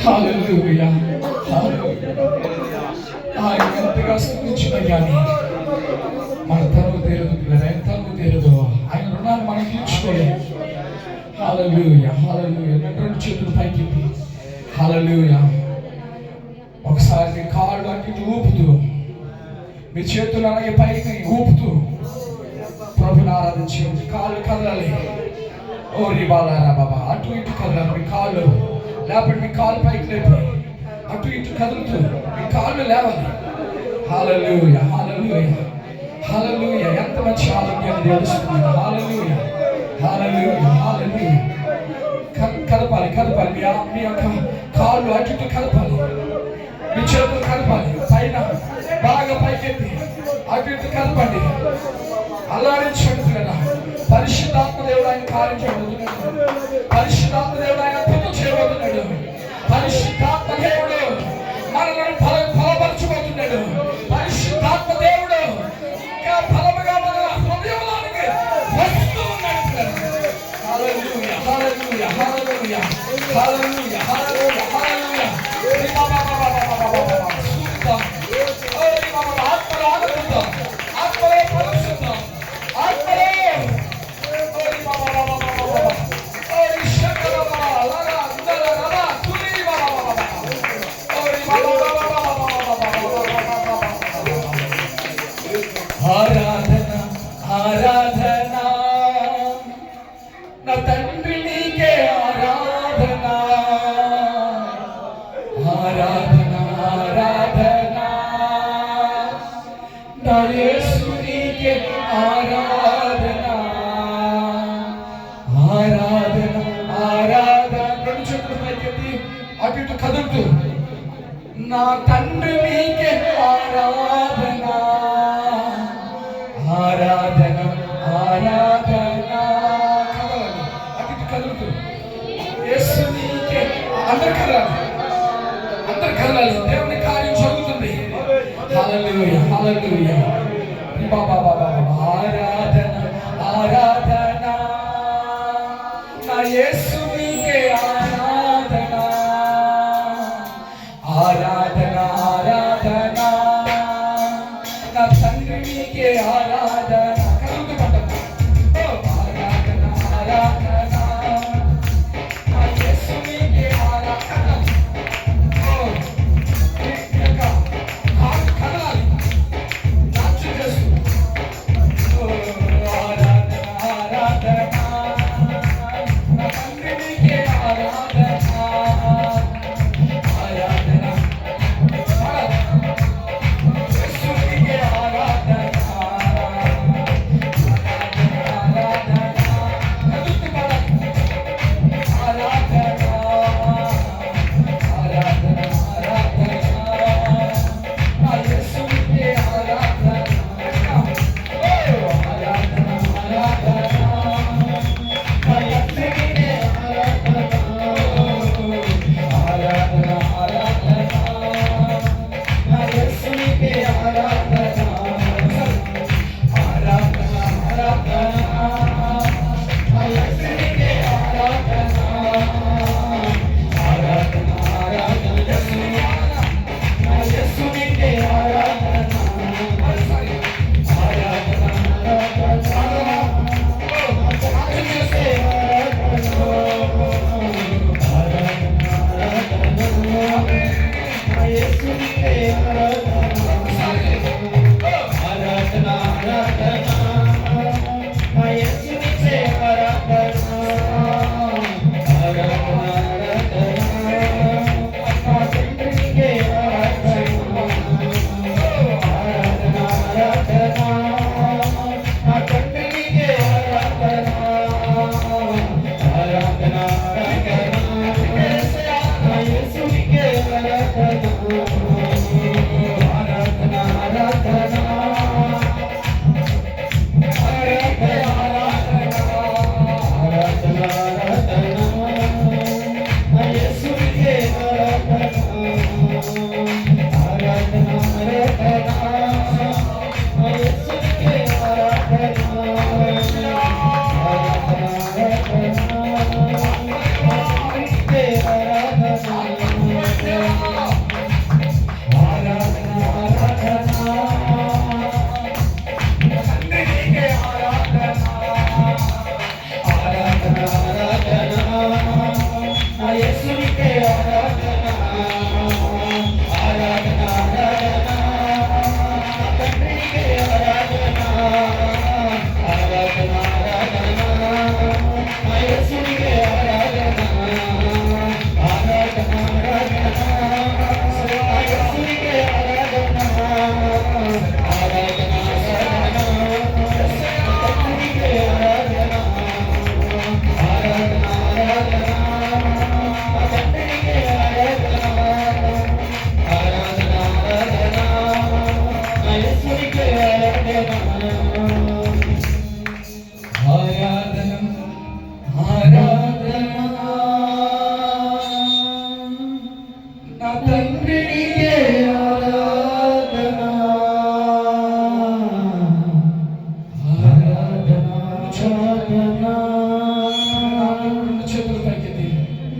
హల్లెలూయా. ఆయన ఎంతగా స్తుతించిన కానీ మన తనువు తీరదు, ఆయన తనువు తీరదు. ఆయన రుణాన్ని మనం తీర్చుకోలేము. హల్లెలూయా, హల్లెలూయా. రెండు చేతులు పైకి హల్లెలూయా. ఒకసారి మీ కాళ్ళు అటు ఇటు ఊపుతూ, మీ చేతులు అలాగే పైకి ఊపుతూ ప్రభుని ఆరాధించండి. కాళ్ళు కదలాలి. ఓ రిబాలారా బాబా, అటు ఇటు కదలాలి మీ కాళ్ళు. లేకపోతే మీ కాళ్ళు పైకి లేపి అటు ఇటు కదులుతూ మీ కాళ్ళు లేవాలి. హల్లెలూయా, హల్లెలూయా, హల్లెలూయా. ఎంత మంచి ఆరోగ్యాన్ని తెలుస్తుంది. హల్లెలూయా, హల్లెలూయా, హల్లెలూయా. కదపాలి, కదపాలి. మీ యొక్క కాళ్ళు అటు ఇటు కదపాలి. మీ చేతులు కదపాలి. పైన బాగా పైకెత్తి అటు ఇటు కదపండి. అల్లాడించండి కదా. పరిశుద్ధాత్మ దేవుడు ఆయన కార్యం చేయబోతున్నాడు. పరిశుద్ధాత్మ దేవుడు ఆయన అద్భుతం చేయబోతున్నాడు. పరిశుద్ధాత్మ దేవుడు మనల్ని ఫలపరచబోతున్నాడు. పరిశుద్ధాత్మ దేవుడు ఇంకా ఫలముగా మన హృదయంలోనికి వస్తూ ఉన్నాడు. హల్లెలూయా, హల్లెలూయా, హల్లెలూయా, హల్లెలూయా, హల్లెలూయా, హల్లెలూయా. ఆరాధన, ఆరాధన నా తండ్రి నీకే ఆరాధన, ఆరాధన, ఆరాధన నా యేసు నీకే ఆరాధన, ఆరాధన, ఆరాధన. రెండు చేతులు పైకెత్తి అటు ఇటు కదులుతూ నా తండ్రి నీకే ఆరాధన, ఆరాధన, ఆరాధన. కదలాలి, అటు ఇటు కదులుతూ యేసు నీకే. అందరు కదలాలి, అందరు కదలాలి. దేవుని కార్యం జరుగుతుంది. హల్లెలూయా, హల్లెలూయా. బాబా బాబా, ఆరాధన, ఆరాధన నా యేసు నీకే ఆరాధన, ఆరాధన, ఆరాధన నా తండ్రి నీకే ఆరాధన. కలుగుతుంటాం. ఆరాధన, ఆరాధన నా యేసు నీకే ఆరాధన. కదలాలి, నాట్యం చేస్తూ ఆరాధన, ఆరాధన నా తండ్రి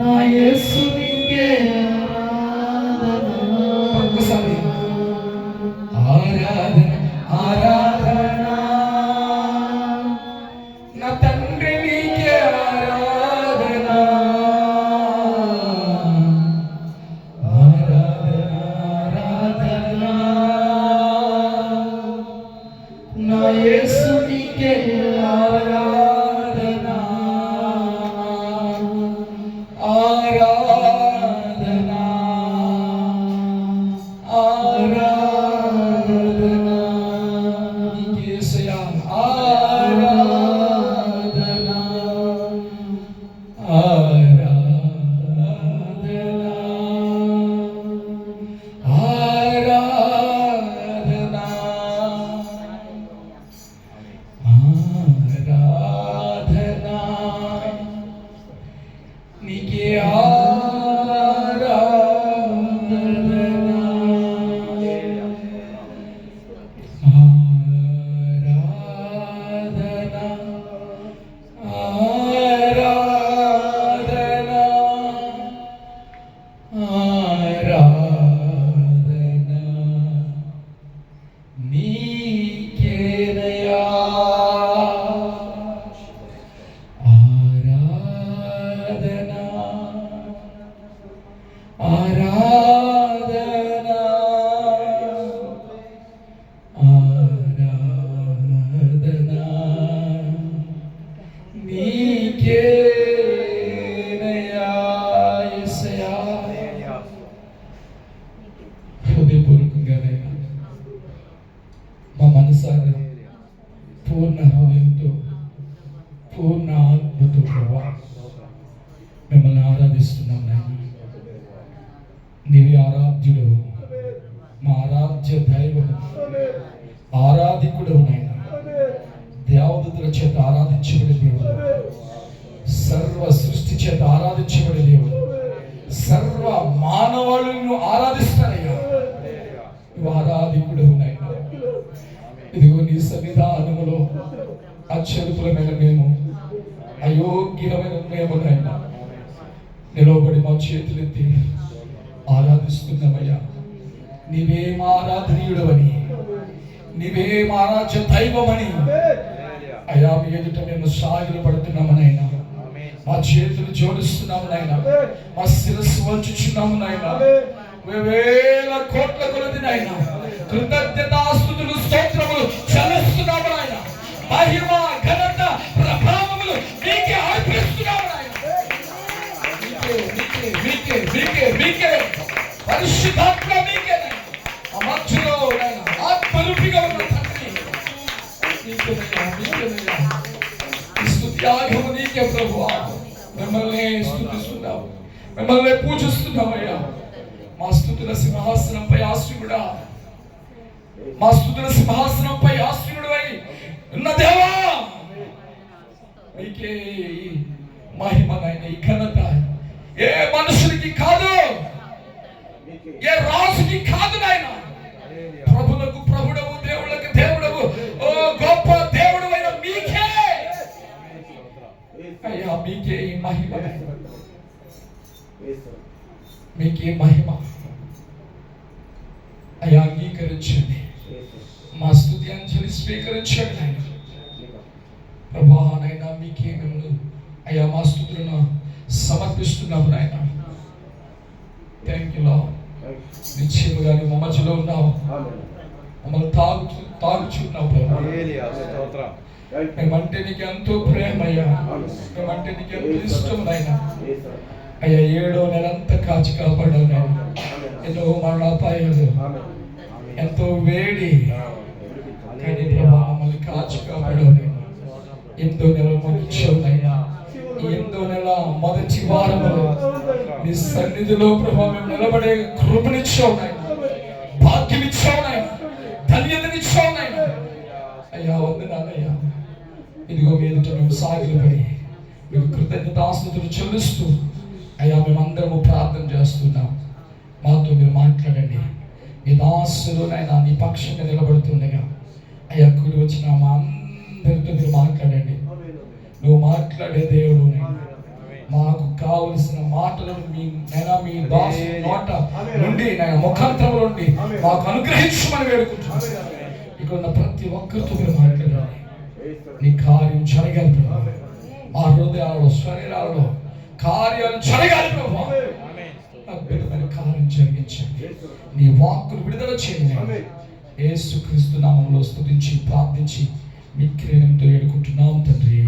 నా యేసు నీకే ఆరాధన. ఒక్కసారి ఆరాధన ఆరాధన నా తండ్రి నీకే ఆరాధన. ఆరాధన ఆరాధన నా యేసు నీకే ఆరాధన. ఆరాధన ఆరాధన నీకే యేసయ్యా. ఆరాధన ఆరాధన ఆరాధన ఆరాధన నీకే హృదయపూర్వకంగానైనా మా మనసారా పూర్ణ హృదయంతో పూర్ణ ఆత్మతో ప్రభా మిమ్మల్ని ఆరాధిస్తున్నాం నాయన. నీవే ఆరాధ్యుడు, మా ఆరాధ్య దైవము, ఆరాధికుడు నాయన. దేవదూతల చేత ఆరాధించబడే దేవుడు, సర్వ సృష్టి చేత ఆరాధించబడే దేవుడు, సర్వ మానవాళులను ఆరాధిస్తారయ్యా. నువ్వు ఆరాధికుడు నాయన. ఇదిగో నీ సన్నిధానములో అత్యద్భుతమైన మేము, అయోగ్యమైన మేము నాయన నిలవబడి మా చేతులెత్తి ఆరాధిస్తున్నామయ్యా. నీవే మా ఆరాధనీయుడవని, నీవే మా ఆరాధ్య దైవమని అయ్యా మీ ఎదుట మేము సాగిలు పడుతున్నాము నాయన. మా చేతులు జోడిస్తున్నాము నాయన, మా శిరస్సు వంచుచున్నాము నాయన. వేల కోట్ల కొలది నాయన కృతజ్ఞతాస్తుతులు స్తోత్రములు చెల్లిస్తున్నాము నాయన. మహిమ ఘనత ప్రభావములు నీకే అర్పిస్తున్నాము నాయన. మీకే మీకే మీకే పరిశుద్ధాత్మ మీకే నాయన. ఆ మధ్యలో నాయన ఆత్మరూపిగా ఉన్న తండ్రి నీకే స్తుత్యాగము నీకే ప్రభువా. మిమ్మల్ని స్తుతిస్తున్నాము, మిమ్మల్ని పూజిస్తున్నామయ్యా. మా స్తుతుల సింహాసనంపై ఆశ్రయుడా, మా స్తుతుల సింహాసనంపై ఆశ్రయుడవై ఉన్న దేవా మీకే మహిమ నాయన. ఈ ఘనత ఏ మనుషులకి కాదు, ఏ రాజుకి కాదు నాయన. ప్రభులకు ప్రభుడవు, దేవుళ్ళకి దేవుడవు, ఓ గొప్ప దేవుడు అయిన మీకే అయ్యా. మీకే ఈ మహిమ, మీకే మహిమ అయ్యా. అంగీకరించండి, మా స్తుతి అంజలి స్వీకరించండి నాయన. ప్రభా నాయన మీకే మేము అయ్యా మా స్తుతులను సమర్పిస్తున్నాము నాయన. Thank you lord. నిశ్చయముగా మా మధ్యలో ఉన్నావు, మమ్మల్ని తాగుచున్నావు ప్రభా. మేమంటే నీకు ఎంతో ప్రేమ అయ్యా, మేమంటే నీకు ఎంతో ఇష్టం నాయన. అయ్యా 7వ నెలంతా కాచి కాపాడావు నాయన. ఎన్నో మరణాపాయాలు, ఎంతో వేడి, కానీ ప్రభా మమ్మల్ని కాచి కాపాడావు నాయన. 8వ నెల ముగించావు నాయన. ఈ 8వ నెల మొదటి వారములో నీ సన్నిధిలో ప్రభా మేము నిలబడే కృపనిచ్చావు నాయన, భాగ్యమిచ్చావు నాయన, ధన్యతనిచ్చావు నాయన. అయ్యా వందనాలయ్యా. ఇదిగో మీ ఎదుట మేము సాగిలపడి మీకు కృతజ్ఞతాస్తుతులు చెల్లిస్తూ అయ్యా మేమందరము ప్రార్థన చేస్తున్నాం. మాతో మీరు మాట్లాడండి. మీ దాసులు నాయన నీ పక్షంగా నిలబడుతుండగా అయ్యా కూడి వచ్చిన మా అందరితో మీరు మాట్లాడండి. నువ్వు మాట్లాడే దేవుడు నాయన, మాకు కావలసిన మాటలను మీ దాసు నోట నుండి ముఖాంతరంలో నుండి మాకు అనుగ్రహించమని వేడుకుంటున్నాను. ఇక్కడ ఉన్న ప్రతి ఒక్కరితో మీరు మాట్లాడాలి. నీ కార్యం జరగాలి ప్రభు. మా హృదయాలలో శరీరాలలో కార్యాలు జరగాలి ప్రభు. అద్భుతమైన కార్యం జరిగించండి. నీ వాక్కులు విడుదల చేయండి. యేసుక్రీస్తు నామములో స్తుతించి ప్రార్థించి మీ క్రియనంతో వేడుకుంటున్నాం తండ్రి.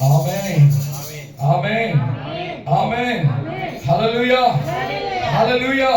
ఆమేన్, ఆమేన్, ఆమేన్. హల్లెలూయా, హల్లెలూయా.